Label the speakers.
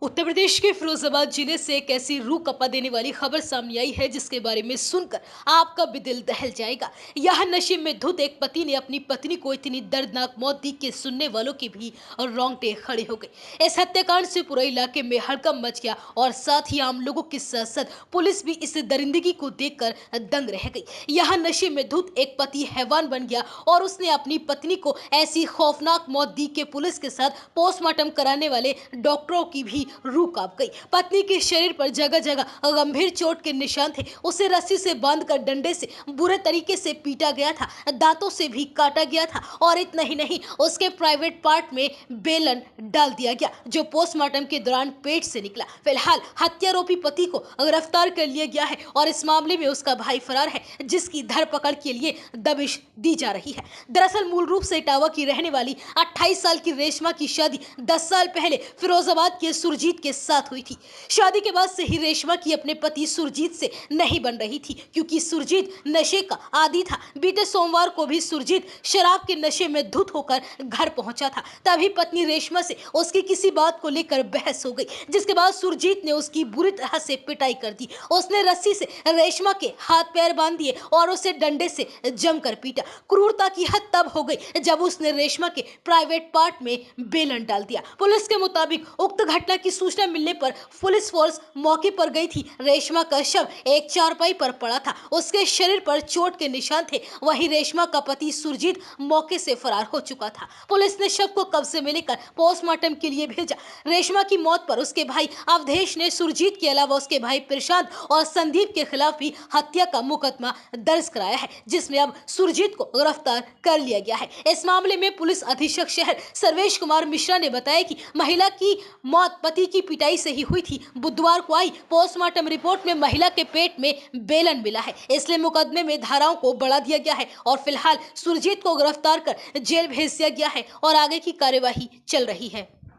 Speaker 1: उत्तर प्रदेश के फिरोजाबाद जिले से एक ऐसी रूह कपा देने वाली खबर सामने आई है जिसके बारे में सुनकर आपका भी दिल दहल जाएगा। यह नशे में धुत एक पति ने अपनी पत्नी को इतनी दर्दनाक मौत दी कि सुनने वालों की भी रोंगटे खड़े हो गए। इस हत्याकांड से पूरे इलाके में हड़कंप मच गया और साथ ही आम लोगों के साथ साथ पुलिस भी इस दरिंदगी को देखकर दंग रह गई। यह नशे में धुत एक पति हैवान बन गया और उसने अपनी पत्नी को ऐसी खौफनाक मौत दी कि पुलिस के साथ पोस्टमार्टम कराने वाले डॉक्टरों की भी रूह कांप गई। पत्नी के शरीर पर जगह जगह गंभीर चोट के निशान थे। उसे रस्सी से बांधकर डंडे से बुरे तरीके से पीटा गया था, दांतों से भी काटा गया था और इतना ही नहीं, उसके प्राइवेट पार्ट में बेलन डाल दिया गया जो पोस्टमार्टम के दौरान पेट से निकला। फिलहाल हत्यारोपी पति को गिरफ्तार कर लिया गया है और इस मामले में उसका भाई फरार है, जिसकी धरपकड़ के लिए दबिश दी जा रही है। दरअसल मूल रूप से इटावा की रहने वाली 28 साल की रेशमा की शादी 10 साल पहले फिरोजाबाद के सुरजीत के साथ हुई थी। शादी के बाद से ही रेशमा की अपने पति सुरजीत से नहीं बन रही थी, क्योंकि सुरजीत नशे का आदी था। बीते सोमवार को भी सुरजीत शराब के नशे में धुत होकर घर पहुंचा था। तभी पत्नी रेशमा से उसकी किसी बात को लेकर बहस हो गई, जिसके बाद सुरजीत ने उसकी बुरी तरह से पिटाई कर दी। उसने रस्सी से रेशमा के हाथ पैर बांध दिए और उसे डंडे से जमकर पीटा। क्रूरता की हद तब हो गई जब उसने रेशमा के प्राइवेट पार्ट में बेलन डाल दिया। पुलिस के मुताबिक उक्त घटना की सूचना मिलने पर पुलिस फोर्स मौके पर गई थी। रेशमा का शव एक चारपाई पर पड़ा था, उसके शरीर पर चोट के निशान थे। वहीं रेशमा का पति सुरजीत मौके से फरार हो चुका था। पुलिस ने शव को कब्जे में लेकर पोस्टमार्टम के लिए भेजा। रेशमा की मौत पर उसके भाई अवधेश ने सुरजीत के अलावा उसके भाई प्रशांत और संदीप के खिलाफ भी हत्या का मुकदमा दर्ज कराया है, जिसमें अब सुरजीत को गिरफ्तार कर लिया गया है। इस मामले में पुलिस अधीक्षक शहर सर्वेश कुमार मिश्रा ने बताया कि महिला की मौत पति की पिटाई से ही हुई थी। बुधवार को आई पोस्टमार्टम रिपोर्ट में महिला के पेट में बेलन मिला है, इसलिए मुकदमे में धाराओं को बढ़ा दिया गया है और फिलहाल सुरजीत को गिरफ्तार कर जेल भेज दिया गया है और आगे की कार्यवाही चल रही है।